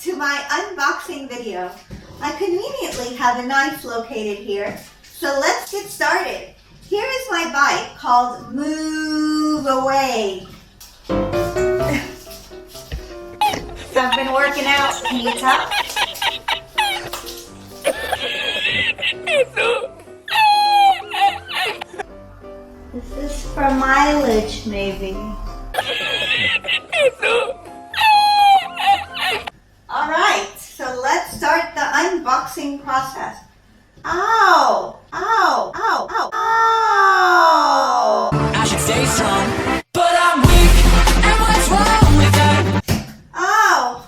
to my unboxing video. I conveniently have a knife located here, so let's get started. Here is my bike called MoovWay. So I've been working out, can you tell? This is for mileage, maybe. Alright, so let's start the unboxing process. Ow! Ow! Ow! Ow! Ow! I should stay strong, but I'm weak, and what's wrong with that? Ow!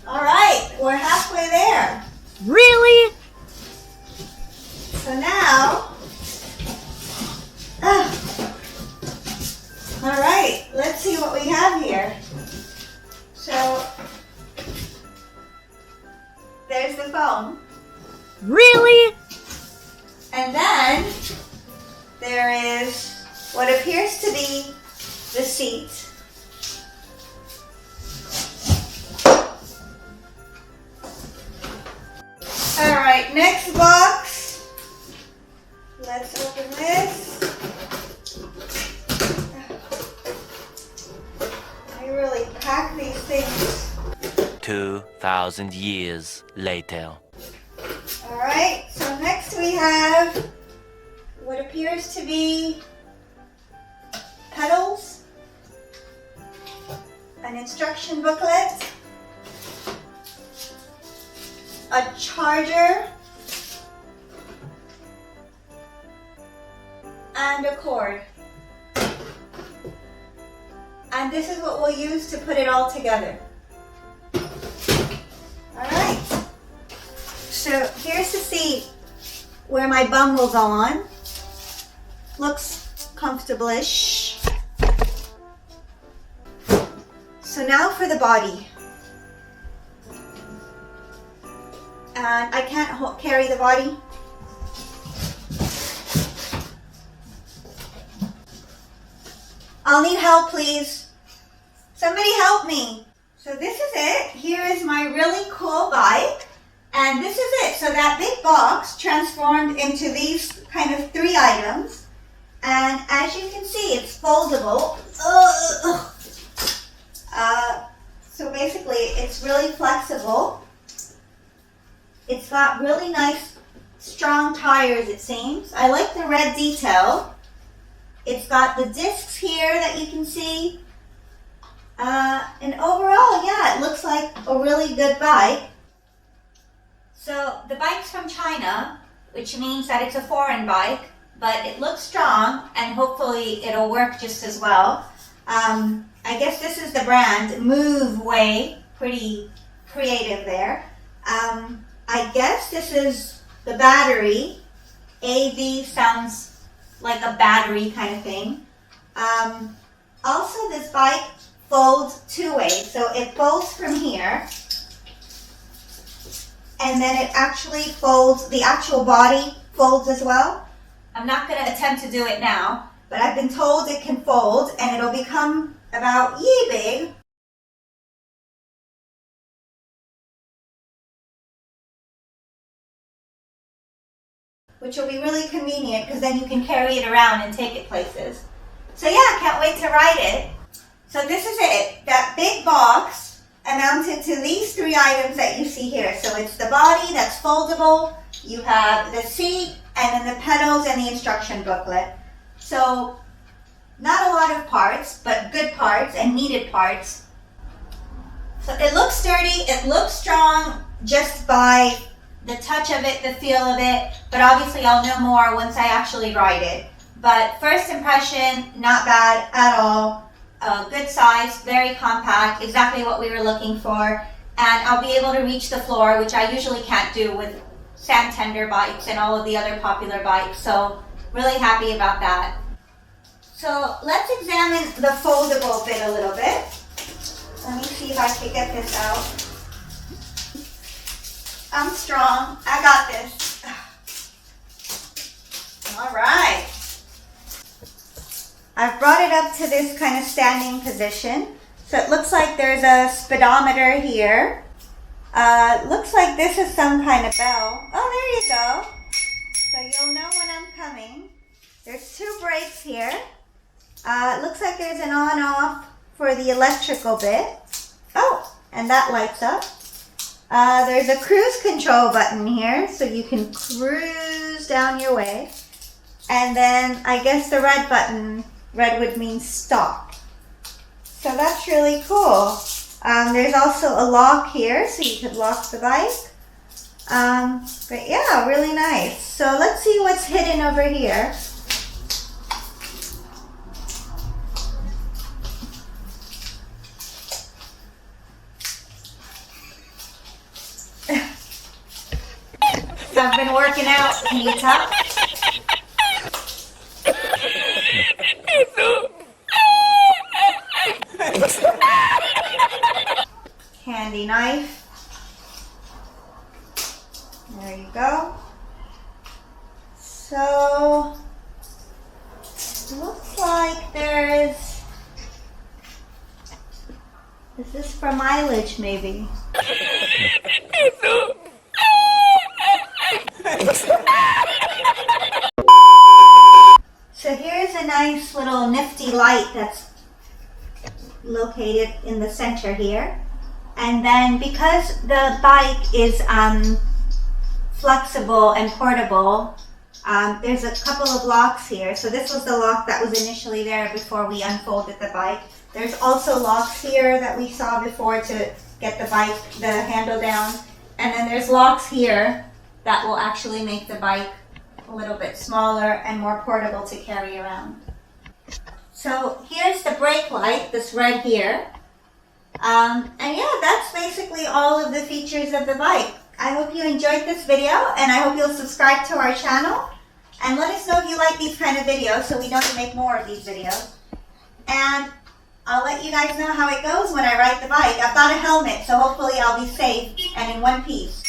Alright, we're halfway there. Really? So now, all right, let's see what we have here. So, there's the foam. Really? And then, there is what appears to be the seat. All right, next box. Let's open this. I really pack these things. 2,000 years later. All right, so next we have what appears to be pedals, an instruction booklet, a charger, and a cord. And this is what we'll use to put it all together. Alright, so here's the seat where my bum will go on. Looks comfortable-ish. So now for the body. And I can't carry the body. I'll need help, please. Somebody help me. So this is it. Here is my really cool bike. And this is it. So that big box transformed into these kind of 3 items. And as you can see, it's foldable. So basically, it's really flexible. It's got really nice, strong tires, it seems. I like the red detail. It's got the discs here that you can see. And overall, yeah, it looks like a really good bike. So the bike's from China, which means that it's a foreign bike, but it looks strong and hopefully it'll work just as well. I guess this is the brand, MoovWay, pretty creative there. I guess this is the battery. AV sounds like a battery kind of thing. Also, this bike folds 2 ways. So it folds from here. And then it actually folds, the actual body folds as well. I'm not going to attempt to do it now, but I've been told it can fold and it'll become about yay big. Which will be really convenient because then you can carry it around and take it places. So yeah, can't wait to ride it. So this is it. That big box amounted to these 3 items that you see here. So it's the body that's foldable, you have the seat, and then the pedals and the instruction booklet. So not a lot of parts, but good parts and needed parts. So it looks sturdy, it looks strong just by the touch of it, the feel of it, but obviously I'll know more once I actually ride it. But first impression, not bad at all. Good size, very compact, exactly what we were looking for. And I'll be able to reach the floor, which I usually can't do with Santander bikes and all of the other popular bikes. So really happy about that. So let's examine the foldable bit a little bit. Let me see if I can get this out. I'm strong. I got this. All right. I've brought it up to this kind of standing position. So it looks like there's a speedometer here. Looks like this is some kind of bell. Oh, there you go. So you'll know when I'm coming. There's 2 brakes here. It looks like there's an on-off for the electrical bit. Oh, and that lights up. There's a cruise control button here, so you can cruise down your way. And then I guess the red button, red would mean stop. So that's really cool. There's also a lock here, so you could lock the bike. But yeah, really nice. So let's see what's hidden over here. So I've been working out. Can you tell? Handy knife. There you go. So, looks like there's, is this for mileage maybe? So here's a nice little nifty light that's located in the center here. And then because the bike is flexible and portable, there's a couple of locks here. So this was the lock that was initially there before we unfolded the bike. There's also locks here that we saw before to get the bike, the handle down. And then there's locks here that will actually make the bike a little bit smaller and more portable to carry around. So here's the brake light, this red here. And yeah, that's basically all of the features of the bike. I hope you enjoyed this video, and I hope you'll subscribe to our channel. And let us know if you like these kind of videos so we know to make more of these videos. And I'll let you guys know how it goes when I ride the bike. I've got a helmet, so hopefully I'll be safe and in one piece.